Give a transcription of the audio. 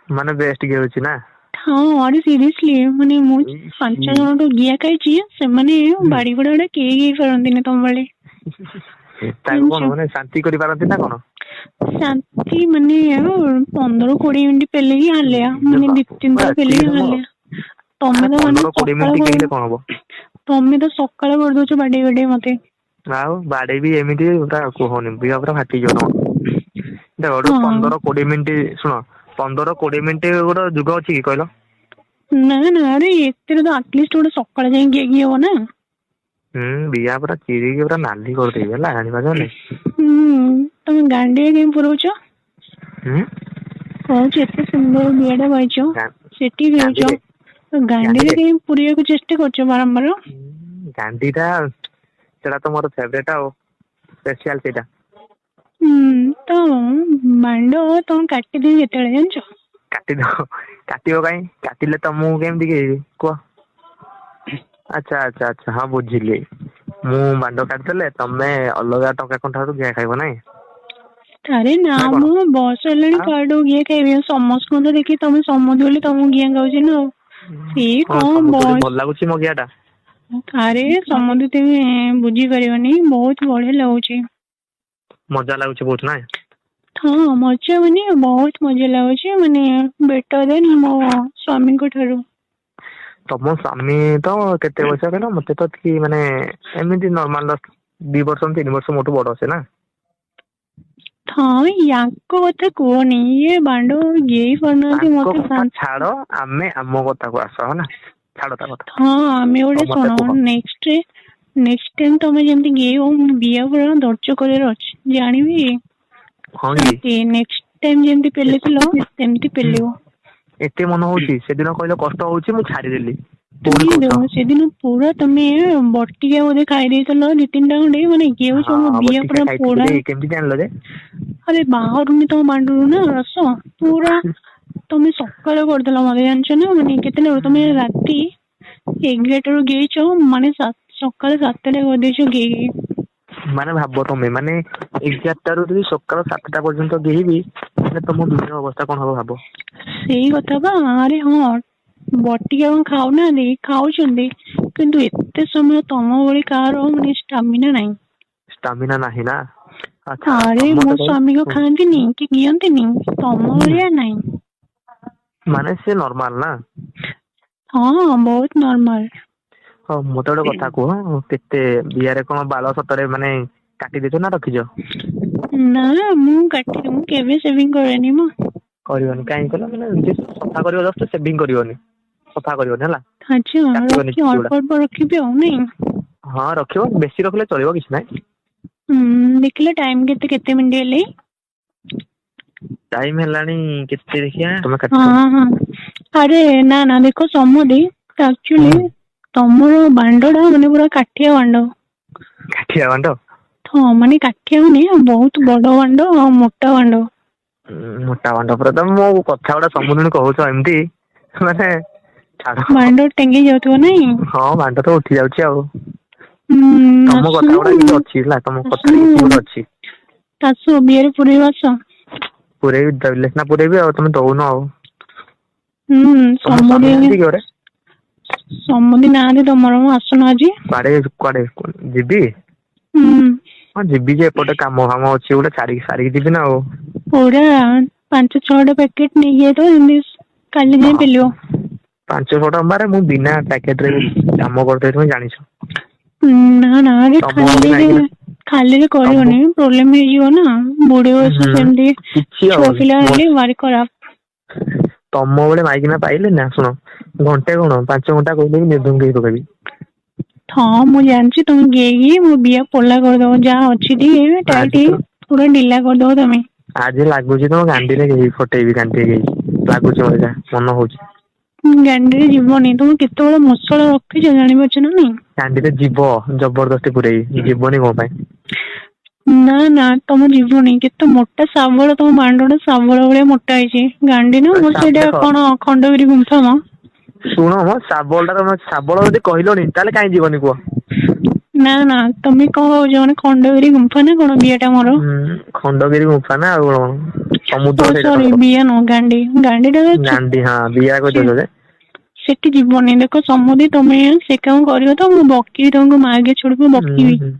ମାନେ ବେଷ୍ଟ ଖେଳୁଛି ନା। ହଁ ଆରେ ସିରିୟସଲି ମାନେ ମୁଁ 5 ଜଣଠୁ ଗିଆ ଖାଇଛି, ସେମାନେ ବାଡି ଗୁଡା କେହି ହେଇ ପାରନ୍ତିନି ତମ ଭଳି। ତାକୁ କଣ ମାନେ ଶାନ୍ତି କରିପାରନ୍ତି ନା କଣ? ଶାନ୍ତି ମାନେ 15-20 ମିନିଟ୍ ପେଲେକି ହାଲିଆ, ଇରେ ମାନେ ବାପ 2-3 ଥର ଏତିକି ପେଲେକି ସମୟ ହାଲିଆ। ଆରେ ତମେ ତ ମାନେ 15-20 ମିନିଟ୍ ସକାଳ ଖେଳିଲେ କଣ ହବ? ତମେ ତ ସକାଳ କରିଦଉଛ ବାଡେଇ ବାଡେଇ ମତେ। ଆଉ ବାଡେଇ ବି ଏମିତି ପୁରା କୁହନି ଦେହ ପୁରା ଫାଟିଯିବ ତମର। ଦେଖ ହଁ 15-20 ମିନିଟ୍ ଶୁଣ 15-20 ମିନିଟ୍ ଗୋଟେ ଯୁଗ ଅଛି କି କହିଲ? ନା ନା ଆରେ ଏଥିରେ ତ ଆଟଲିଷ୍ଟ ଗୋଟେ ସକାଳେ ଯାଇ ଗିଆ ହବ ନା। ବିଆ ପୁରା ଚିରିକି ପୁରା ନାଲି କରିଦେବି ହେଲା, ଜାଣିପାରୁଛ ନାଇଁ। ତମେ ଗାଣ୍ଡିଆ କାଇଁ ପୁରଉଛ? ହୁଁ। କହୁଛି ଏତେ ସୁନ୍ଦର ଗିଆ ଟା ପାଇଛ ସେଠି ଖେଳୁଛ, ଗାଣ୍ଡିରେ ଗାଣ୍ଡିରେ କାଇଁ ପୁରେଇବାକୁ ଚେଷ୍ଟା କରୁଛ ବାରମ୍ବାର। ଗାଣ୍ଡି ଟା ସେଟା ତ ମୋର ଫେବରେଟ ଆଉ ସ୍ପେସିଆଲ ସେଇଟା। ତ ମାଣ୍ଡ ତମେ କାଟିଦେବି କେତେବେଳେ ଜାଣିଛ? କାଟିବ କାଇଁ, କାଟିଲେ ତ ମୁଁ କେମିତି ଖେଳିବି କୁହ? ଆଚ୍ଛା ହଁ ବୁଝିଲି। ମୁଁ ମାଣ୍ଡ କାଟିଦେଲେ ତମେ ଅଲଗା ଟଙ୍କା କଣ୍ଟାରୁ ଗିଆ ଖାଇବ ନାଇଁ। ଆରେ ନା କଣ? ମୁଁ ବୟସ ହେଲାଣି ଆଉ କାହାଠୁ ଗିଆ ଖାଇବି, ସମସ୍ତଙ୍କୁ ତ ଦେଖି ତମେ ସମୁଦି ବୋଲି ତମକୁ ଗିଆ ଖାଉଛି ନା ଆଉ। ସେଇ କଣ ସମୁଦୁଳି ଭଲ ବୟସ, ଲାଗୁଛି ମୋ ଗିଆ ଟା। ଆରେ ସମୁଦି ତୁମେ ବୁଝିପାରିବନି ବହୁତ ବଢିଆ ଲାଗୁଛି। ମଜା ଲାଗୁଛି ବହୁତ ନାଇଁ। ହଁ ମଜା ମାନେ ବହୁତ ମଜା ଲାଗୁଛି, ମାନେ ବେଟର ଦେନ୍ ମୋ ସ୍ଵାମୀଙ୍କ ଠାରୁ। ତମ ସ୍ଵାମୀ ତ କେତେ ବୟସ କହିଲ? ମତେ ତ ମାନେ ଏମିତି ନର୍ମାଲ 2 ବର୍ଷ 3 ବର୍ଷ ମୋଠୁ ବଡ ସେ ନା। ହଁ ୟାଙ୍କ କଥା କୁହନି, ଇଏ ବାଣ୍ଡ ଗେଇ ପାରୁନାହାନ୍ତି ତାଙ୍କ ମତେ କଥା ଛାଡ, ଆମେ ଆମ କଥାକୁ ଆସ ହେଲା। ଛାଡ ତା କଥା। ହଁ ଆମେ ହଉ ଗୋଟେ ମତେ ଶୁଣ କୁହ। ନେକ୍ସଟ ଟାଇମ ତମେ ଯେମିତି ଗେଇବ ମୁଁ ବିଆ ପୁରା ଧୈର୍ଯ୍ୟ କରିବାର ଅଛି ଜାଣିବି। ହଁ କି ଶାନ୍ତି ନେକ୍ସଟ ଟାଇମ ଯେମିତି ପେଲିଥିଲ ସେମିତି ପେଲିବ। ଏତେ ମନ ହଉଛି, ସେଦିନ କହିଲ କଷ୍ଟ ହଉଛି ମୁଁ ଛାଡିଦେଲି। ପୁଣି ତୁମେ କହୁଛ ସେଦିନ ପୁରା ତମେ ବଟିକା ବୋଧେ ଖାଇ ଦେଇଥିଲ 2-3ଟା ଖଣ୍ଡେ, ମାନେ ଗେଉଛ ମୋ ହଁ ବିଏ ବଟିକା ପୁରା ଖାଇଥିଲି ପୋଡା। ଯେ କେମିତି ଜାଣିଲ ଯେ? ଆରେ ବାହାରୁନି ତମ ମାଣ୍ଡରୁ ନା ରସ ପୁରା। ତମେ ସକାଳେ କରିଦେଲ ମତେ ଜାଣିଛ ନା, ମାନେ କେତେଟା ବେଳୁ ତମେ ରାତି 11ଟାରୁ ଗେଇଛ, ମାନେ ସକାଳ 7ଟା କରିଦେଇଛ ଗେଇକି। ମାନେ ଭାବ ତମେ ମାନେ 11ଟାରୁ ଯଦି ସକାଳ 7ଟା ପର୍ଯ୍ୟନ୍ତ ଗେଇବି, ମାନେ ତମ ଦୁଃଖର ଅବସ୍ଥା କଣ ହବ ଭାବ। ସେଇ କଥା ବା, ଆରେ ହଁ ବଟିକା କଣ ଖାଉନାହାନ୍ତି ଖାଉଛନ୍ତି, କିନ୍ତୁ ଏତେ ସମୟ ତମ ଭଳି କାହାର ମାନେ ଷ୍ଟାମିନା ନାହିଁ। ଷ୍ଟାମିନା ନାହିଁ ନା। ଛାଡ ଆରେ ମୋ ମତେ କହୁ ସ୍ଵାମୀ କଣ ଖାଆନ୍ତିନି କି ଗିଅନ୍ତିନି ତମ ହୁଁ ଭଳିଆ ନାଇଁ। ମାନେ ସେ ନର୍ମାଲ ନା। ହଁ ବହୁତ ନର୍ମାଲ। ହଉ ମତେ ଗୋଟେ କଥା କୁହ, କେତେ ବିଆରେ କଣ ବାଳ ସତରେ ମାନେ କାଟି ଦେଇଛ ନା ରଖିଛ? ନା ମୁଁ କାଟିନି, ମୁଁ କେବେ ସେଭିଂ କରେନି ମ। କରିବନି କାହିଁକି କହିଲ, ମାନେ ସଫା କରିବ ଜଷ୍ଟ ସେଭିଂ କରିବନି, ସଫା କରିବନି ହେଲା। ଆଚ୍ଛା କାଟିବନି ରଖି ଚୁଟି ଗୁଡା। ଅଳ୍ପ ଅଳ୍ପ ରଖିବି ଆଉ ନାଇଁ। ହଁ ରଖିବ, ବେଶୀ ରଖିଲେ ଚଳିବ କିଛି ନାହିଁ। ଦେଖିଲ ଟାଇମ କେତେ ମିନିଟ ହେଲାଣି? ଟାଇମ ହେଲାଣି କେତେ ଦେଖିଆ ତମେ କାଟିଛ। ହଁ ହଁ ଆରେ ନା ନା ଦେଖ ସମୁଦି ଆକ୍ଚୁଆଲି ହୁଁ ତମର ବାଣ୍ଡ ଟା ମାନେ ପୁରା କାଠିଆ ବାଣ୍ଡ। କାଠିଆ ବାଣ୍ଡ? ହଁ ମାନେ କାଠିଆ ମାନେ ବହୁତ ବଡ ବାଣ୍ଡ ଆଉ ମୋଟା ବାଣ୍ଡ। ମୋଟା ବାଣ୍ଡ ପରେ ତ ମୋ କଥା ଗୁଡା ସମୁଦୁଣୀ କହୁଛ ଏମିତି ମାନେ ଛାଡ। ବାଣ୍ଡ ଟେଙ୍ଗି ଯାଉଥିବ ନାଇଁ? ହଁ ବାଣ୍ଡ ତ ଉଠି ଯାଉଛି ଆଉ। ତମ କଥା ଗୁଡା ଆସୁନୁ କିଛି ଅଛି ହେଲା, ତମ କଥାରେ ଆସୁନୁ କିଛି ଗୋଟେ ଅଛି। ଆସ ବିଏରେ ପୁରେଇବା ଆସ। ପୁରେଇବି ଦେଲେ ସିନା ପୁରେଇବି ଆଉ, ତମେ ଦଉନ ଆଉ। ତମ ସ୍ୱାମୀ ସମୁଦି ନାହାନ୍ତି କି ଘରେ? ସମୁଦି ନାହାନ୍ତି ତମର, ମୁଁ ଆସୁନ ଆଜି। କୁଆଡେ ଯିବି? ହୁଁ ହଁ ଯିବି ଯେ ଏପଟେ କାମ ଫାମ ଅଛି ଗୋଟେ ସାରିକି ଯିବି ନା ଆଉ। ପୁରା 5-6ଟା ପ୍ୟାକେଟ ନେଇକି ଯାଇଥିବ, ଯେମିତି କାଲି ଯାଇ ପେଲିବ। 500 ଟଙ୍କାରେ ମୁଁ ବିନା ପ୍ୟାକେଟ ରେ କାମ କରିଦେବି ତମେ ଜାଣିଛ। ନା ନା ଆରେ ତମ ଭଳି ଖାଲିରେ ମାଗିଲେ ଖାଲିରେ ତମ କରିବନି ପ୍ରୋବ୍ଲେମ ହେଇଯିବ ନା, ବୁଢୀ ବୟସ ହୁଁ ସେମିତି କିଛି ଛୁଆ ହବନି ପିଲା ମୋ ହେଲେ ଭାରି ଖରାପ। ତମ ଭଳି ମାଇକିନା ପାଇଲେ ନା, ଶୁଣ ଘଣ୍ଟେ କଣ 5 ଘଣ୍ଟା କହିଲେ ବି ନିର୍ଧୁମ କେହି ପକେଇବି। ହଁ ମୁଁ ଜାଣିଛି ତମେ ଗେଇକି ମୋ ବିଏ ପୋଲା କରିଦବ, ଯାହା ଅଛି ଆଜି ଟାଇଟ ତ ପୁରା ଢିଲା କରିଦବ ତମେ। ଆଜି ଲାଗୁଛି ତମ ଗାଣ୍ଡିରେ ଫଟେଇବି ଗାଣ୍ଡିରେ ଲାଗୁଛି ମତେ ଯାହା ମନ ହଉଛି। ଗାଣ୍ଡିରେ ଯିବନି, ତମେ କେତେବେଳେ ମସଲା ରଖିଛ ଜାଣିପାରୁଛ ନା ନାଇଁ। ଗାଣ୍ଡିରେ ଯିବ ଜବରଦସ୍ତି ପୁରେଇବି, ଯିବନି କଣ ପାଇଁ? ନା ନା ତମ ଯିବନି, କେତେ ମୋଟା ଶାବଳ ତମ ବାଣ୍ଡ ଟା ଶାବଳ ଭଳିଆ ମୋଟା ହେଇଛି। ଗାଣ୍ଡି ନା ମୋର ସେଇଟା ଦେଖ କଣ ଖଣ୍ଡଗିରି ଗୁମ୍ଫା ମ। ଶୁଣ ମ ଶାବଳ ଟା ଶାବଳ ଯଦି କହିଲଣି ତାହେଲେ କାହିଁ ଯିବନି କୁହ? ନା ନା ତମେ କଣ କହୁଛ ମାନେ ଖଣ୍ଡଗିରି ଗୁମ୍ଫା ନା କଣ ବିଏଟା ମୋର? ଖଣ୍ଡଗିରି ଗୁମ୍ଫା ନା ଆଉ କଣ? ସମୁଦ୍ର ସେଇଟା ସରି ତାଙ୍କର। ବିୟା ନୁହଁ ଗାଣ୍ଡି, ଗାଣ୍ଡିଟା ଗାଣ୍ଡି ହଁ ବିୟା କହିଦେଉଛ ଯେ। ସେଠି ଯିବନି। ଦେଖ ସମୁଦି ତମେ ସେ କାମ କରିବ ତ ମୁଁ ବକିବି, ତମକୁ ମାର୍ଗେ ଛୁଡକୁ ହୁଁ, ବକିବି। ହୁଁ।